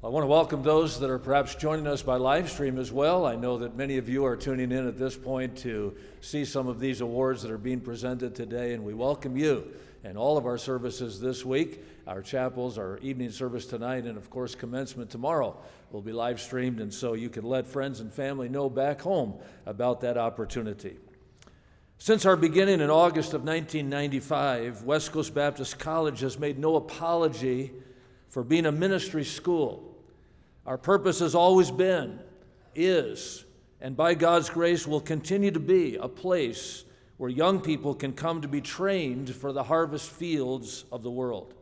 I want to welcome those that are perhaps joining us by live stream as well. I know that many of you are tuning in at this point to see some of these awards that are being presented today, and we welcome you and all of our services this week. Our chapels, our evening service tonight, and of course commencement tomorrow will be live streamed, and so you can let friends and family know back home about that opportunity. Since our beginning in August of 1995, West Coast Baptist College has made no apology for being a ministry school. Our purpose has always been, is, and by God's grace will continue to be a place where young people can come to be trained for the harvest fields of the world.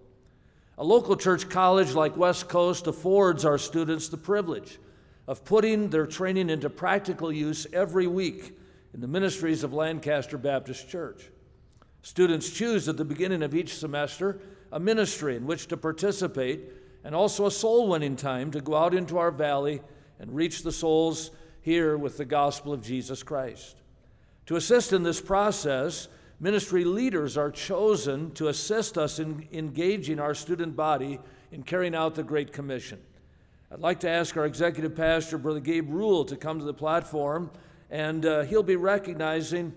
A local church college like West Coast affords our students the privilege of putting their training into practical use every week in the ministries of Lancaster Baptist Church. Students choose at the beginning of each semester a ministry in which to participate and also a soul-winning time to go out into our valley and reach the souls here with the gospel of Jesus Christ. To assist in this process, ministry leaders are chosen to assist us in engaging our student body in carrying out the Great Commission. I'd like to ask our executive pastor, Brother Gabe Rule, to come to the platform, and he'll be recognizing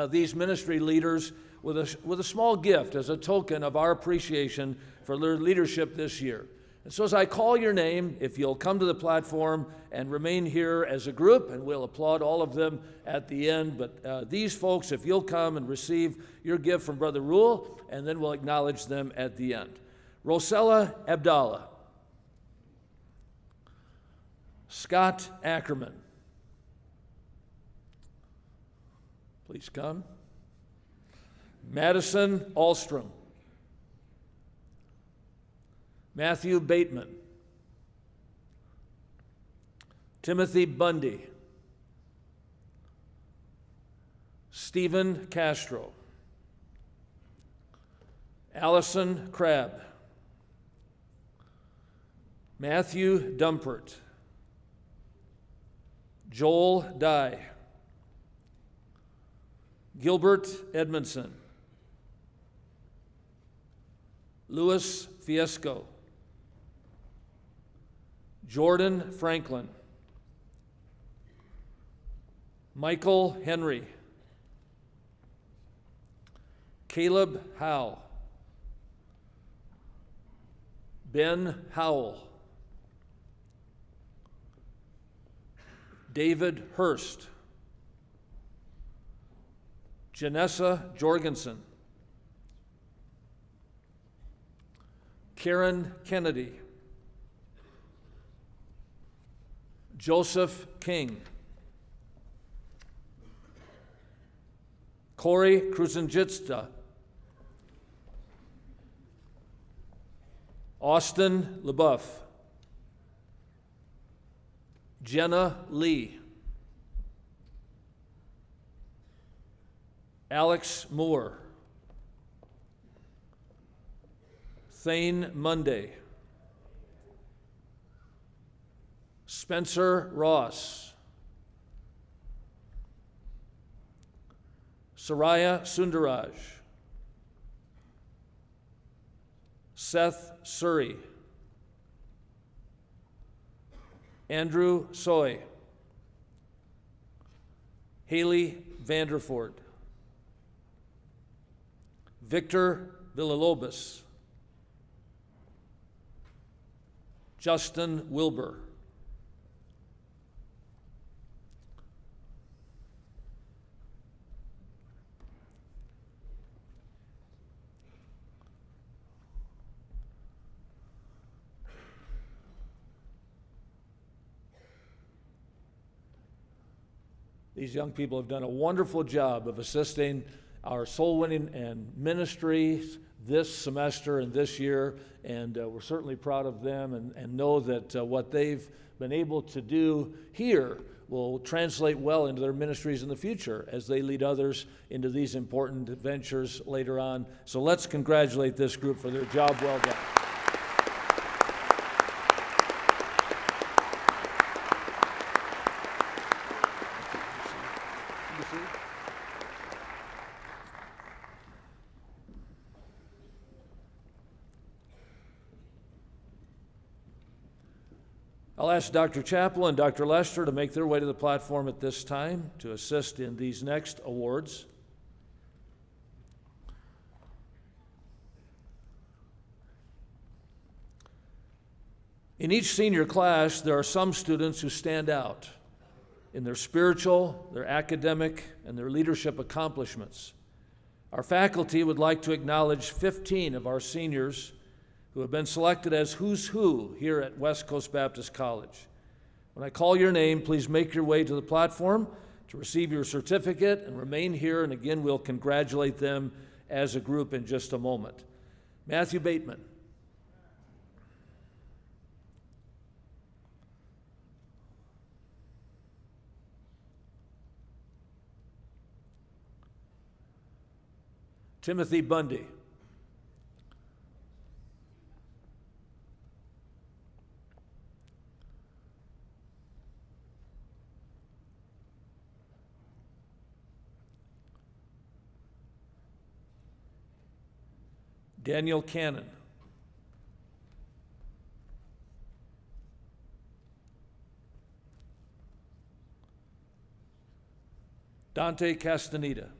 these ministry leaders with a small gift as a token of our appreciation for their leadership this year. And so as I call your name, if you'll come to the platform and remain here as a group, and we'll applaud all of them at the end, but these folks, if you'll come and receive your gift from Brother Rule, and then we'll acknowledge them at the end. Rosella Abdallah, Scott Ackerman, please come. Madison Alstrom, Matthew Bateman, Timothy Bundy, Stephen Castro, Allison Crabb, Matthew Dumpert, Joel Dye, Gilbert Edmondson, Louis Fiesco, Jordan Franklin, Michael Henry, Caleb Howe, Ben Howell, David Hurst, Janessa Jorgensen, Karen Kennedy, Joseph King, Corey Kruzenjitsta, Austin LeBuff, Jenna Lee, Alex Moore, Thane Monday, Spencer Ross, Saraya Sundaraj, Seth Surrey, Andrew Soy, Haley Vanderford, Victor Villalobos, Justin Wilbur, these young people have done a wonderful job of assisting our soul winning and ministries this semester and this year, and we're certainly proud of them and know that what they've been able to do here will translate well into their ministries in the future as they lead others into these important ventures later on. So let's congratulate this group for their job well done. I'll ask Dr. Chappell and Dr. Lester to make their way to the platform at this time to assist in these next awards. In each senior class, there are some students who stand out in their spiritual, their academic, and their leadership accomplishments. Our faculty would like to acknowledge 15 of our seniors who have been selected as Who's Who here at West Coast Baptist College. When I call your name, please make your way to the platform to receive your certificate and remain here, and again, we'll congratulate them as a group in just a moment. Matthew Bateman. Timothy Bundy. Daniel Cannon. Dante Castaneda.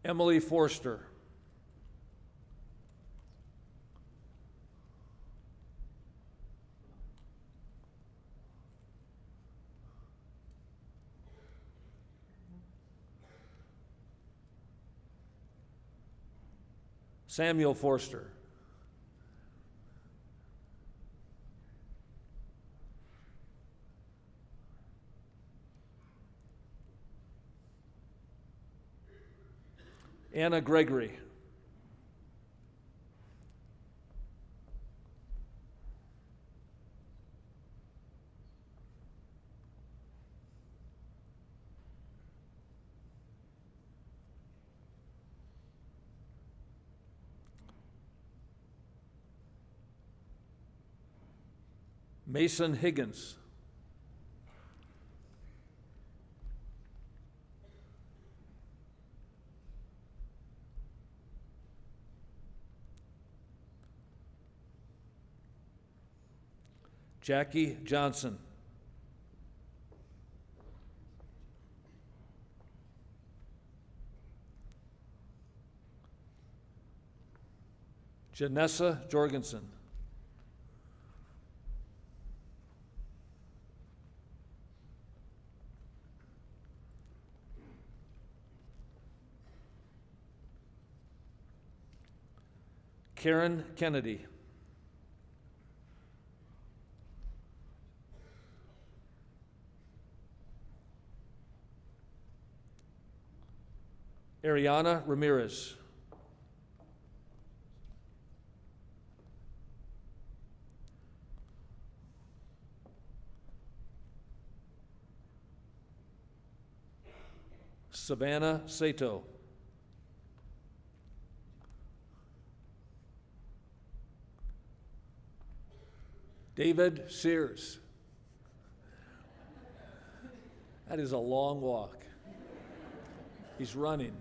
Emily Forster. Samuel Forster. Anna Gregory. Mason Higgins. Jackie Johnson. Janessa Jorgensen. Karen Kennedy. Ariana Ramirez. Savannah Sato. David Sears. That is a long walk. He's running.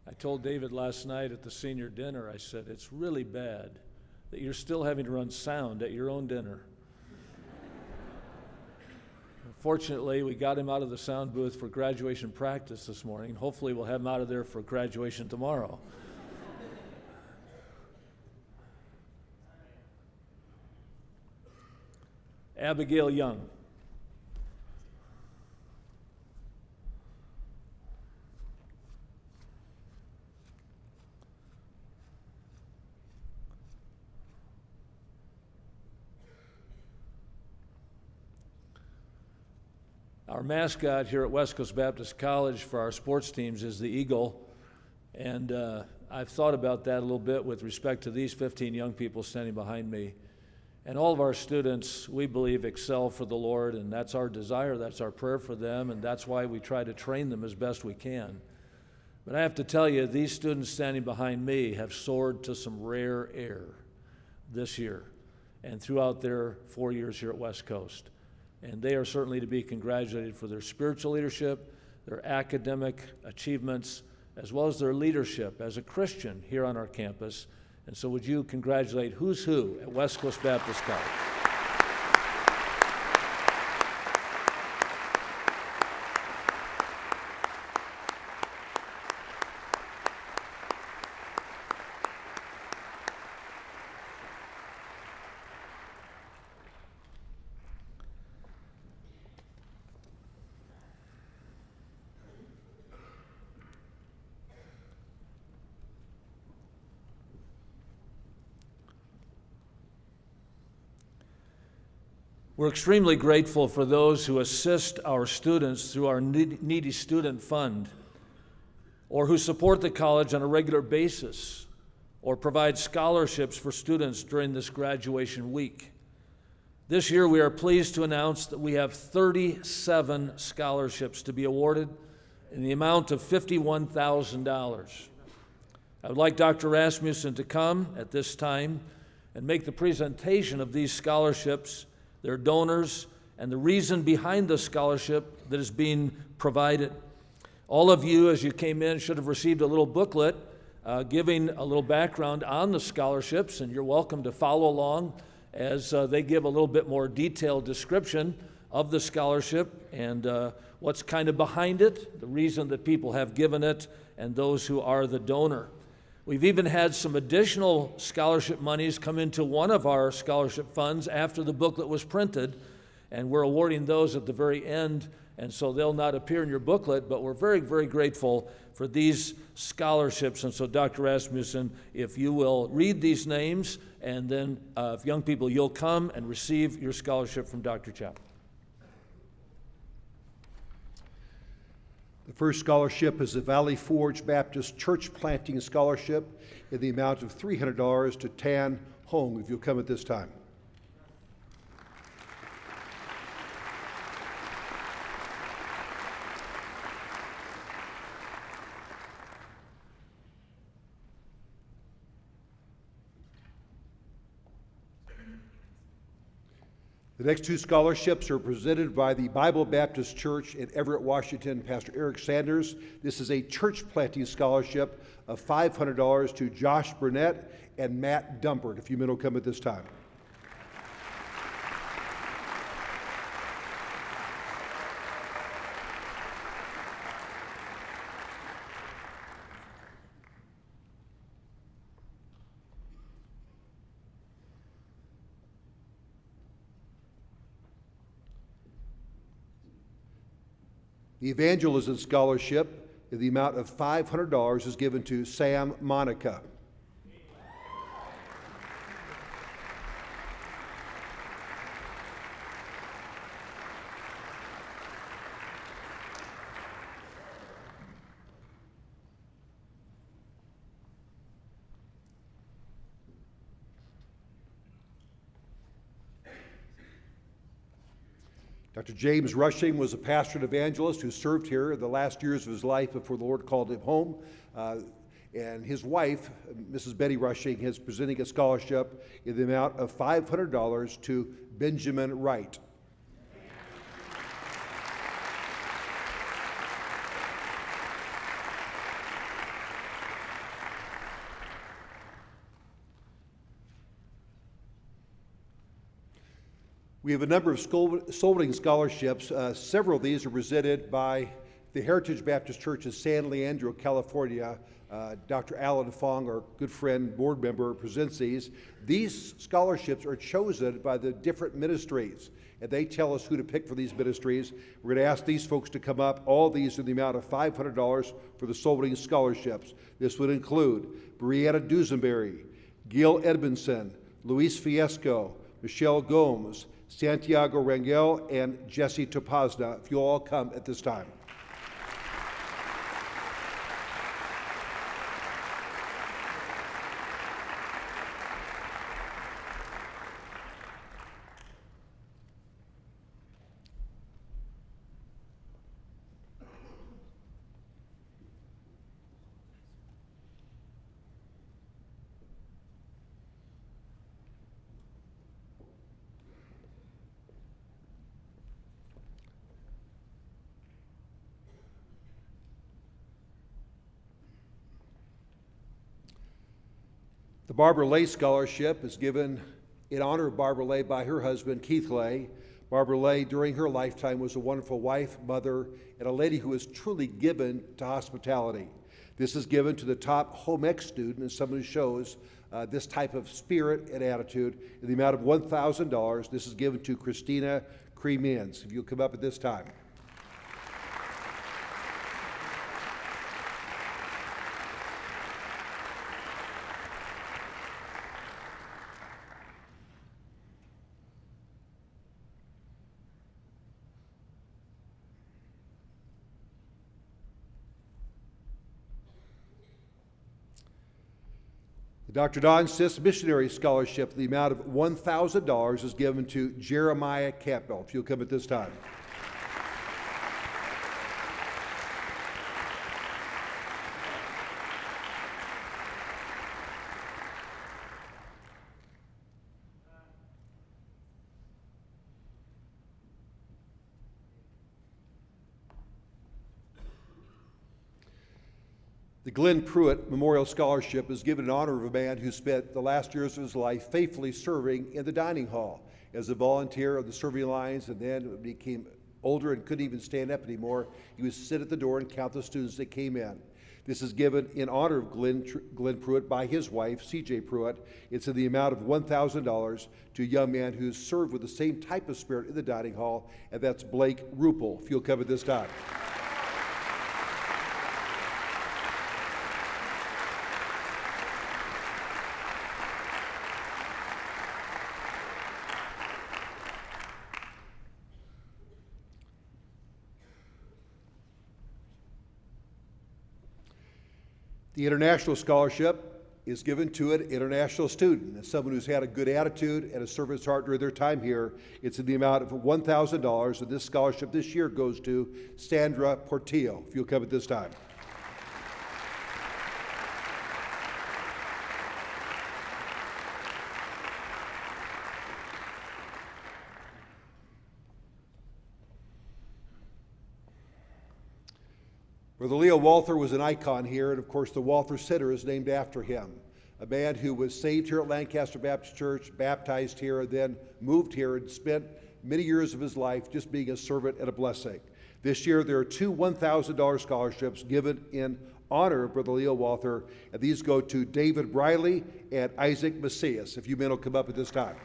I told David last night at the senior dinner, I said, it's really bad that you're still having to run sound at your own dinner. Fortunately, we got him out of the sound booth for graduation practice this morning. Hopefully, we'll have him out of there for graduation tomorrow. Abigail Young. Our mascot here at West Coast Baptist College for our sports teams is the Eagle, and I've thought about that a little bit with respect to these 15 young people standing behind me. And all of our students, we believe, excel for the Lord, and that's our desire, that's our prayer for them, and that's why we try to train them as best we can. But I have to tell you, these students standing behind me have soared to some rare air. this year and throughout their 4 years here at West Coast. And they are certainly to be congratulated for their spiritual leadership, their academic achievements, as well as their leadership as a Christian here on our campus. And so would you congratulate Who's Who at West Coast Baptist College? We're extremely grateful for those who assist our students through our Needy Student Fund, or who support the college on a regular basis, or provide scholarships for students during this graduation week. This year, we are pleased to announce that we have 37 scholarships to be awarded in the amount of $51,000. I would like Dr. Rasmussen to come at this time and make the presentation of these scholarships, their donors, and the reason behind the scholarship that is being provided. All of you, as you came in, should have received a little booklet giving a little background on the scholarships, and you're welcome to follow along as they give a little bit more detailed description of the scholarship and what's kind of behind it, the reason that people have given it, and those who are the donor. We've even had some additional scholarship monies come into one of our scholarship funds after the booklet was printed, and we're awarding those at the very end, and so they'll not appear in your booklet, but we're very, very grateful for these scholarships. And so, Dr. Rasmussen, if you will read these names, and then if young people, you'll come and receive your scholarship from Dr. Chapter. The first scholarship is the Valley Forge Baptist Church Planting Scholarship in the amount of $300 to Tan Hong, if you'll come at this time. The next two scholarships are presented by the Bible Baptist Church in Everett, Washington, Pastor Eric Sanders. This is a church planting scholarship of $500 to Josh Burnett and Matt Dumpert. If you men will come at this time. The Evangelism Scholarship in the amount of $500 is given to Sam Monica. Dr. James Rushing was a pastor and evangelist who served here the last years of his life before the Lord called him home. And his wife, Mrs. Betty Rushing, is presenting a scholarship in the amount of $500 to Benjamin Wright. We have a number of soul-winning scholarships. Several of these are presented by the Heritage Baptist Church in San Leandro, California. Dr. Alan Fong, our good friend, board member, presents these. These scholarships are chosen by the different ministries, and they tell us who to pick for these ministries. We're going to ask these folks to come up. All these are the amount of $500 for the soul-winning scholarships. This would include Brianna Dusenberry, Gil Edmondson, Luis Fiesco, Michelle Gomes, Santiago Rangel, and Jesse Topazna, if you'll all come at this time. The Barbara Lay Scholarship is given in honor of Barbara Lay by her husband, Keith Lay. Barbara Lay, during her lifetime, was a wonderful wife, mother, and a lady who was truly given to hospitality. This is given to the top home ec student and someone who shows this type of spirit and attitude in the amount of $1,000. This is given to Christina Cremins. If you'll come up at this time. The Dr. Don Siss Missionary Scholarship, the amount of $1,000 is given to Jeremiah Campbell. If you'll come at this time. The Glenn Cruet Memorial Scholarship is given in honor of a man who spent the last years of his life faithfully serving in the dining hall as a volunteer of the serving lines, and then became older and couldn't even stand up anymore. He would sit at the door and count the students that came in. This is given in honor of Glenn Pruitt by his wife, C.J. Pruitt. It's in the amount of $1,000 to a young man who's served with the same type of spirit in the dining hall, and that's Blake Ruppel. If you'll come at this time. The International Scholarship is given to an international student, someone who's had a good attitude and a service heart during their time here. It's in the amount of $1,000, and this scholarship this year goes to Sandra Portillo. If you'll come at this time. Brother Leo Walther was an icon here, and of course the Walther Center is named after him. A man who was saved here at Lancaster Baptist Church, baptized here, and then moved here and spent many years of his life just being a servant and a blessing. This year there are two $1,000 scholarships given in honor of Brother Leo Walther, and these go to David Briley and Isaac Macias. If you men will come up at this time.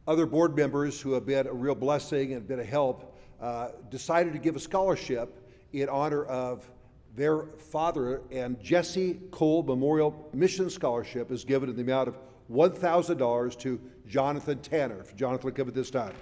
Other board members who have been a real blessing and been a help decided to give a scholarship in honor of their father, and Jesse Cole Memorial Mission Scholarship is given in the amount of $1,000 to Jonathan Tanner. If Jonathan will come at this time.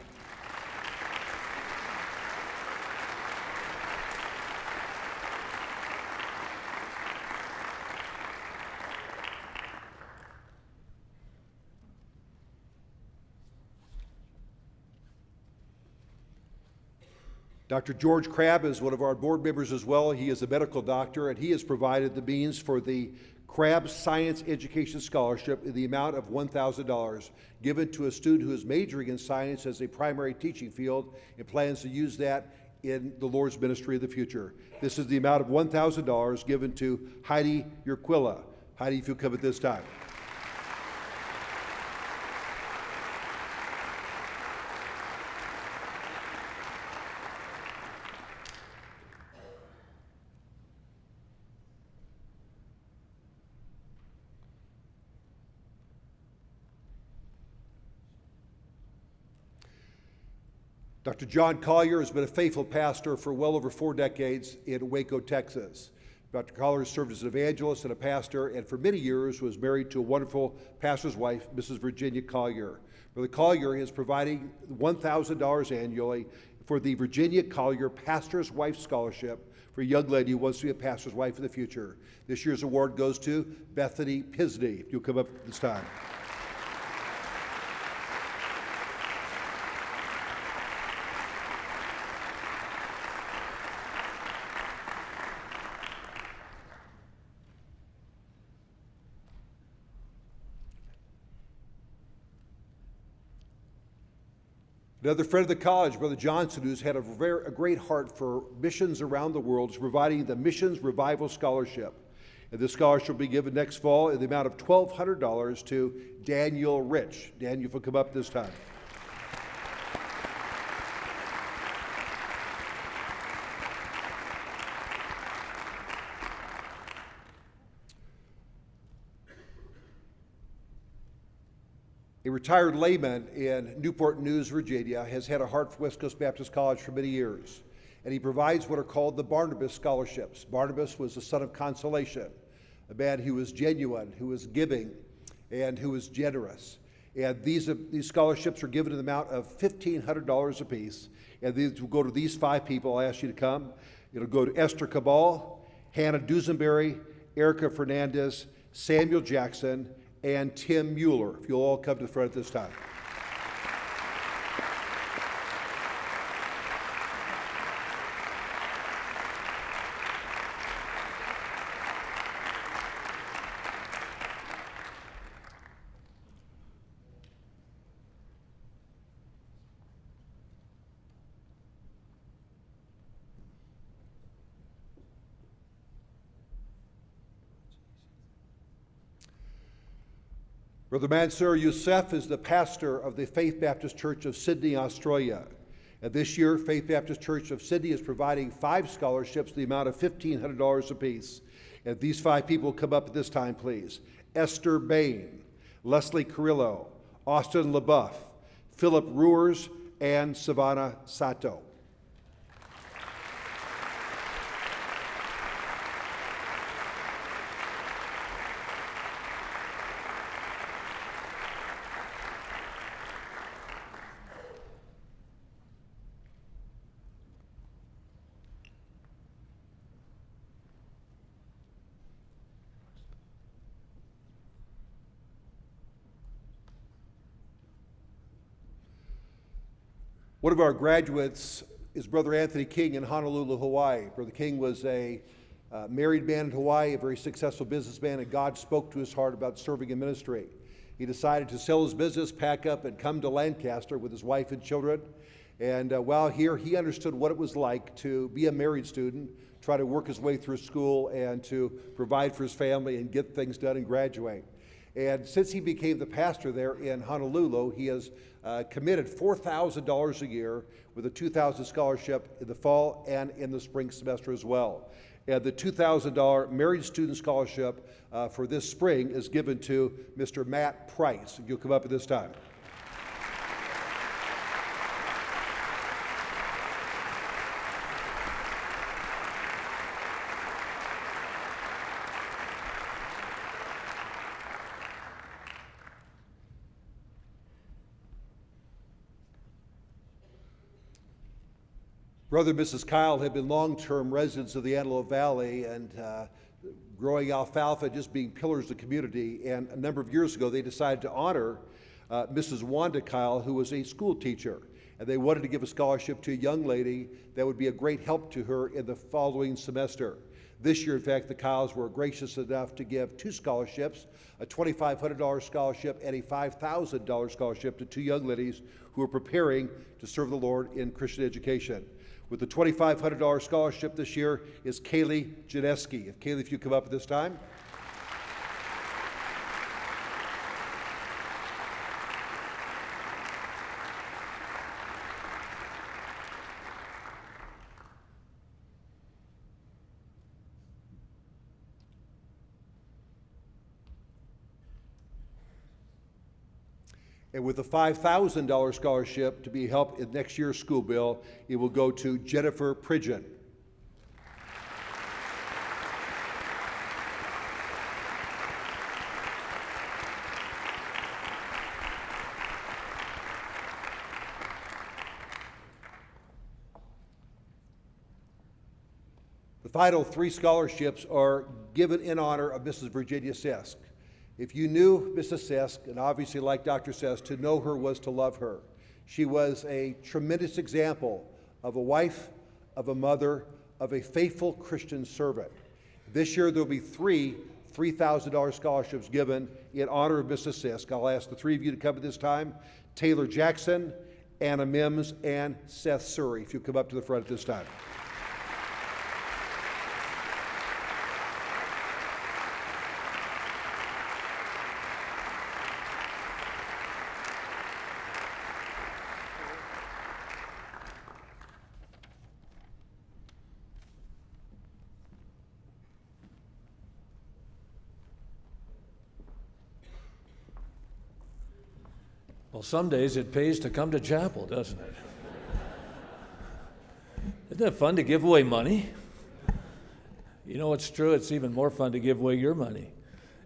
Dr. George Crabb is one of our board members as well. He is a medical doctor, and he has provided the means for the Crabb Science Education Scholarship in the amount of $1,000 given to a student who is majoring in science as a primary teaching field and plans to use that in the Lord's ministry of the future. This is the amount of $1,000 given to Heidi Urquilla. Heidi, if you'll come at this time. Dr. John Collier has been a faithful pastor for well over 4 decades in Waco, Texas. Dr. Collier served as an evangelist and a pastor, and for many years was married to a wonderful pastor's wife, Mrs. Virginia Collier. Brother Collier is providing $1,000 annually for the Virginia Collier Pastor's Wife Scholarship for a young lady who wants to be a pastor's wife in the future. This year's award goes to Bethany Pisney. If you'll come up this time. Another friend of the college, Brother Johnson, who's had a great heart for missions around the world, is providing the Missions Revival Scholarship. And this scholarship will be given next fall in the amount of $1,200 to Daniel Rich. Daniel will come up this time. A retired layman in Newport News, Virginia, has had a heart for West Coast Baptist College for many years, and he provides what are called the Barnabas Scholarships. Barnabas was the son of consolation, a man who was genuine, who was giving, and who was generous. And these scholarships are given in the amount of $1,500 apiece, and these will go to these 5 people. I ask you to come. It'll go to Esther Cabal, Hannah Dusenberry, Erica Fernandez, Samuel Jackson, and Tim Mueller. If you'll all come to the front at this time. Brother Mansour Youssef is the pastor of the Faith Baptist Church of Sydney, Australia. And this year, Faith Baptist Church of Sydney is providing 5 scholarships to the amount of $1,500 apiece. And these 5 people come up at this time, please. Esther Bain, Leslie Carrillo, Austin LaBeouf, Philip Ruers, and Savannah Sato. One of our graduates is Brother Anthony King in Honolulu, Hawaii. Brother King was a married man in Hawaii, a very successful businessman, and God spoke to his heart about serving in ministry. He decided to sell his business, pack up, and come to Lancaster with his wife and children. And while here, he understood what it was like to be a married student, try to work his way through school, and to provide for his family and get things done and graduate. And since he became the pastor there in Honolulu, he has committed $4,000 a year with a $2,000 scholarship in the fall and in the spring semester as well. And the $2,000 married student scholarship for this spring is given to Mr. Matt Price. You'll come up at this time. Brother and Mrs. Kyle have been long-term residents of the Antelope Valley and growing alfalfa, just being pillars of the community. And a number of years ago, they decided to honor Mrs. Wanda Kyle, who was a school teacher. And they wanted to give a scholarship to a young lady that would be a great help to her in the following semester. This year, in fact, the Kyles were gracious enough to give 2 scholarships, a $2,500 scholarship and a $5,000 scholarship to 2 young ladies who are preparing to serve the Lord in Christian education. With the $2,500 scholarship this year is Kaylee Janeski. Kaylee, if you come up at this time. And with the $5,000 scholarship to be helped in next year's school bill, it will go to Jennifer Pridgeon. The final 3 scholarships are given in honor of Mrs. Virginia Sesk. If you knew Mrs. Sesk, and obviously like Dr. Sesk, to know her was to love her. She was a tremendous example of a wife, of a mother, of a faithful Christian servant. This year there will be 3 $3,000 scholarships given in honor of Mrs. Sesk. I'll ask the 3 of you to come at this time. Taylor Jackson, Anna Mims, and Seth Surrey. If you come up to the front at this time. Well, some days it pays to come to chapel, doesn't it? Isn't it fun to give away money? You know, it's true, it's even more fun to give away your money.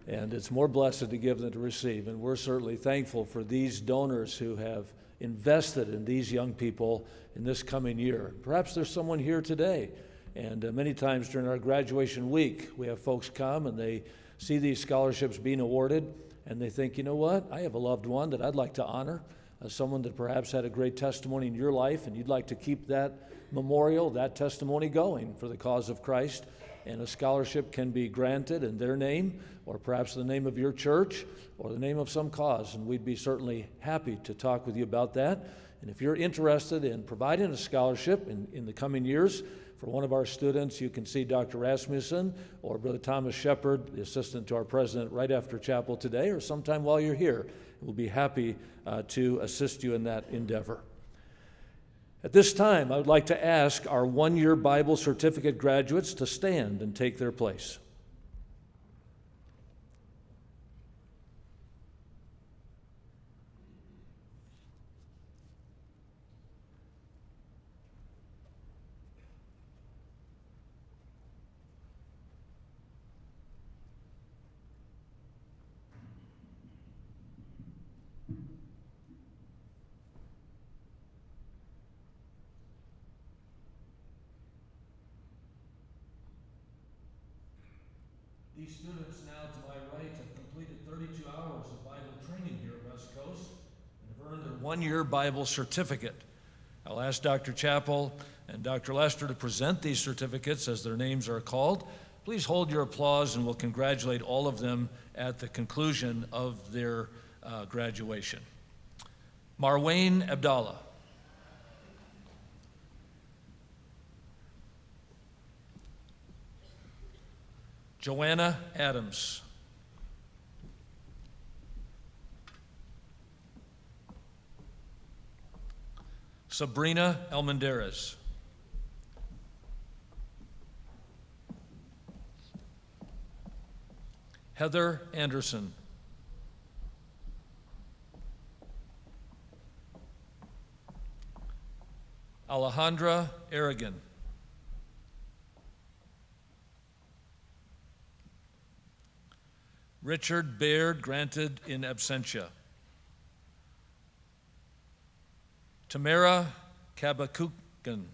And it's more blessed to give than to receive. And we're certainly thankful for these donors who have invested in these young people in this coming year. Perhaps there's someone here today. And many times during our graduation week, we have folks come and they see these scholarships being awarded. And they think, you know what, I have a loved one that I'd like to honor, someone that perhaps had a great testimony in your life, and you'd like to keep that memorial, that testimony going for the cause of Christ. And a scholarship can be granted in their name, or perhaps the name of your church, or the name of some cause. And we'd be certainly happy to talk with you about that. And if you're interested in providing a scholarship in the coming years, for one of our students, you can see Dr. Rasmussen or Brother Thomas Shepard, the assistant to our president, right after chapel today or sometime while you're here. We'll be happy to assist you in that endeavor. At this time, I would like to ask our one-year Bible certificate graduates to stand and take their place. These students now to my right have completed 32 hours of Bible training here at West Coast and have earned their one-year Bible certificate. I'll ask Dr. Chappell and Dr. Lester to present these certificates as their names are called. Please hold your applause and we'll congratulate all of them at the conclusion of their graduation. Marwayne Abdallah. Joanna Adams. Sabrina Almendarez. Heather Anderson. Alejandra Aragon. Richard Baird, granted in absentia. Tamara Kabakukan.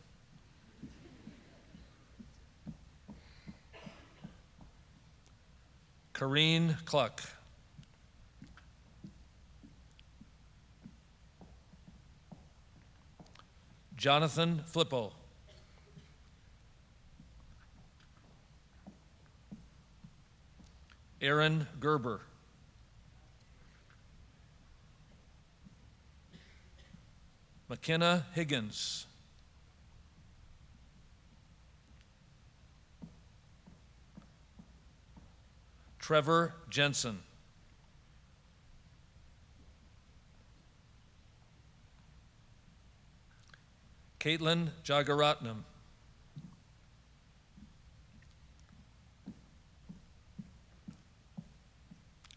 Kareen Cluck. Jonathan Flippo. Aaron Gerber. McKenna Higgins. Trevor Jensen. Caitlin Jagaratnam.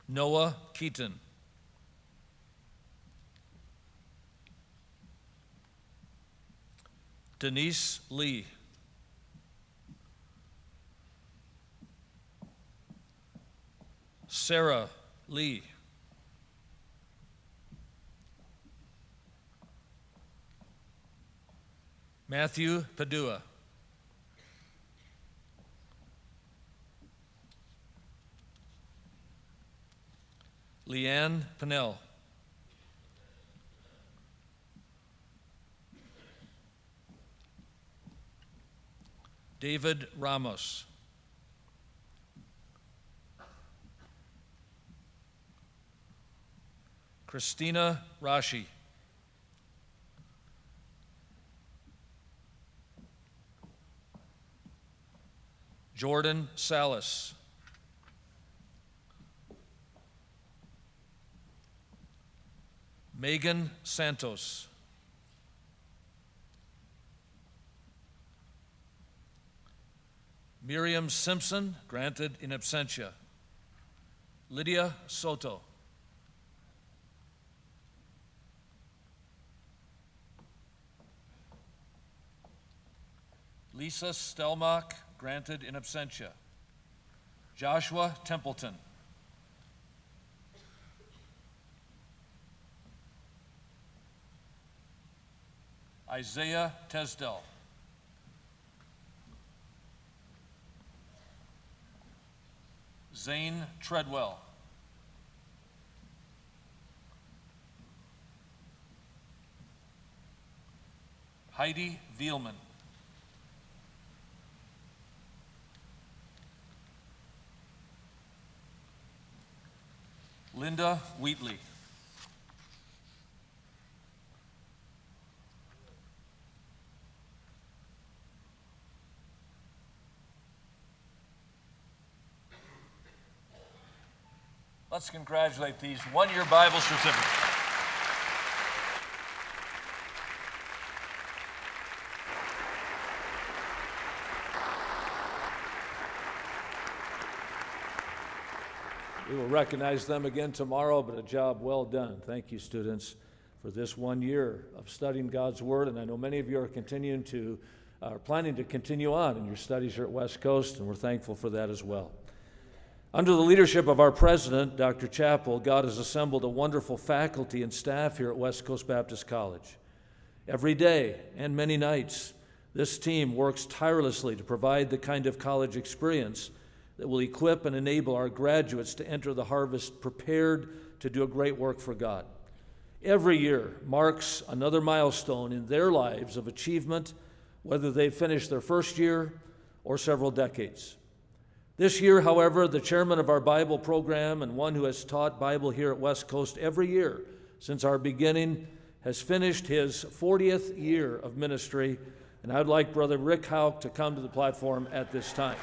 Noah Keaton. Denise Lee. Sarah Lee. Matthew Padua. Leanne Pinnell. David Ramos. Christina Rashi. Jordan Salas. Megan Santos. Miriam Simpson, granted in absentia. Lydia Soto. Lisa Stelmach, granted in absentia. Joshua Templeton. Isaiah Tesdell. Zane Treadwell. Heidi Vielman. Linda Wheatley. Let's congratulate these one-year Bible certificates. We will recognize them again tomorrow, but a job well done. Thank you, students, for this 1 year of studying God's Word. And I know many of you are planning to continue on in your studies here at West Coast, and we're thankful for that as well. Under the leadership of our president, Dr. Chappell, God has assembled a wonderful faculty and staff here at West Coast Baptist College. Every day and many nights, this team works tirelessly to provide the kind of college experience that will equip and enable our graduates to enter the harvest prepared to do a great work for God. Every year marks another milestone in their lives of achievement, whether they finish their first year or several decades. This year, however, the chairman of our Bible program and one who has taught Bible here at West Coast every year since our beginning has finished his 40th year of ministry, and I'd like Brother Rick Houck to come to the platform at this time.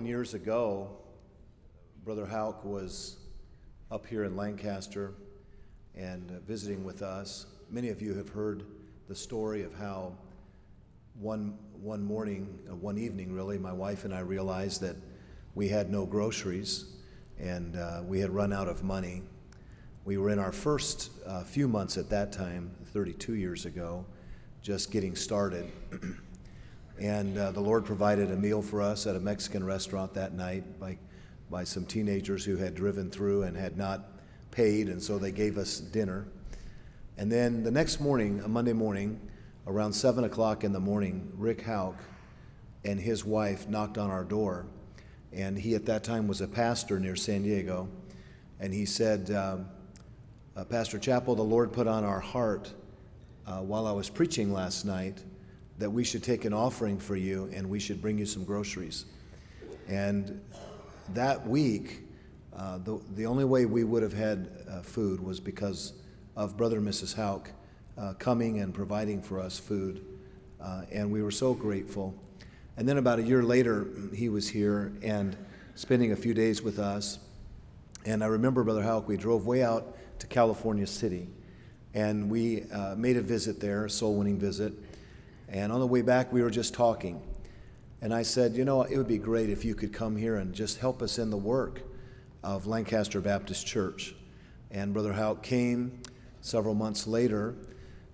Years ago, Brother Houck was up here in Lancaster and visiting with us. Many of you have heard the story of how one evening, really, my wife and I realized that we had no groceries and we had run out of money. We were in our first few months at that time, 32 years ago, just getting started. And the Lord provided a meal for us at a Mexican restaurant that night by some teenagers who had driven through and had not paid, and so they gave us dinner. And then the next morning, a Monday morning, around 7 o'clock in the morning, Rick Houck and his wife knocked on our door. And he at that time was a pastor near San Diego. And he said, Pastor Chappell, the Lord put on our heart while I was preaching last night that we should take an offering for you and we should bring you some groceries. And that week, the only way we would have had food was because of Brother and Mrs. Houck coming and providing for us food. And we were so grateful. And then about a year later, he was here and spending a few days with us. And I remember, Brother Houck, we drove way out to California City. And we made a visit there, a soul-winning visit. And on the way back, we were just talking. And I said, you know, it would be great if you could come here and just help us in the work of Lancaster Baptist Church. And Brother Houck came several months later.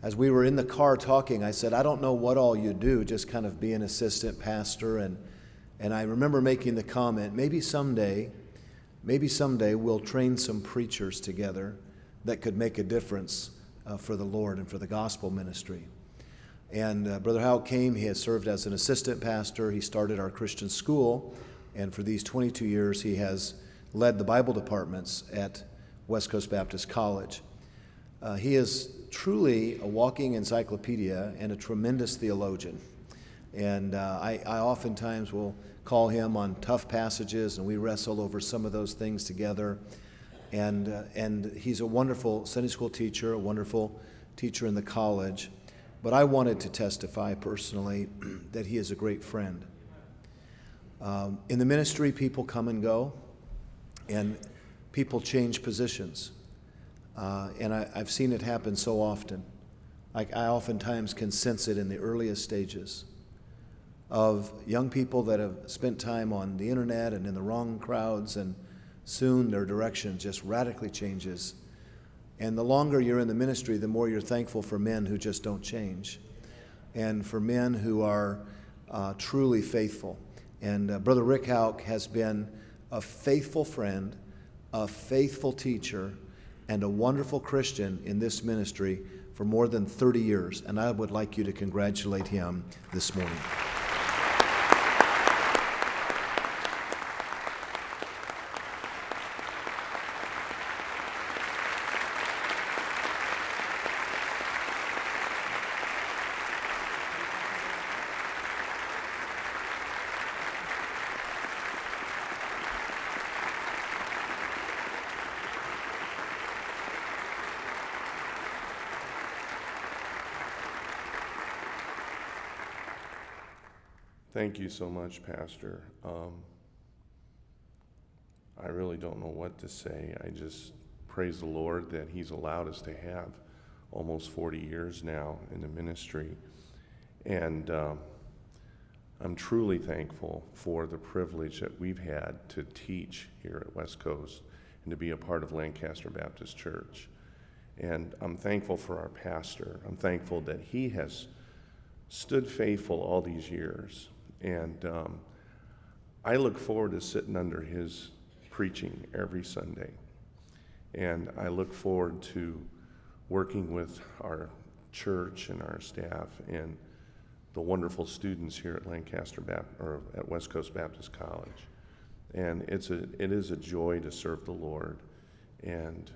As we were in the car talking, I said, I don't know what all you do, just kind of be an assistant pastor. And I remember making the comment, maybe someday we'll train some preachers together that could make a difference for the Lord and for the gospel ministry. And Brother Howell came, he has served as an assistant pastor, he started our Christian school, and for these 22 years he has led the Bible departments at West Coast Baptist College. He is truly a walking encyclopedia and a tremendous theologian. And I oftentimes will call him on tough passages, and we wrestle over some of those things together. And he's a wonderful Sunday school teacher, a wonderful teacher in the college. But I wanted to testify personally that he is a great friend. In the ministry, people come and go, and people change positions. And I've seen it happen so often. I oftentimes can sense it in the earliest stages of young people that have spent time on the internet and in the wrong crowds, and soon their direction just radically changes. And the longer you're in the ministry, the more you're thankful for men who just don't change, and for men who are truly faithful. And Brother Rick Houck has been a faithful friend, a faithful teacher, and a wonderful Christian in this ministry for more than 30 years. And I would like you to congratulate him this morning. Thank you so much, Pastor. I really don't know what to say. I just praise the Lord that He's allowed us to have almost 40 years now in the ministry. And I'm truly thankful for the privilege that we've had to teach here at West Coast and to be a part of Lancaster Baptist Church. And I'm thankful for our pastor. I'm thankful that he has stood faithful all these years. And I look forward to sitting under his preaching every Sunday. And I look forward to working with our church and our staff and the wonderful students here at at West Coast Baptist College. And it is a joy to serve the Lord. And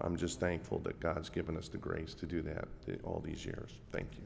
I'm just thankful that God's given us the grace to do that all these years. Thank you.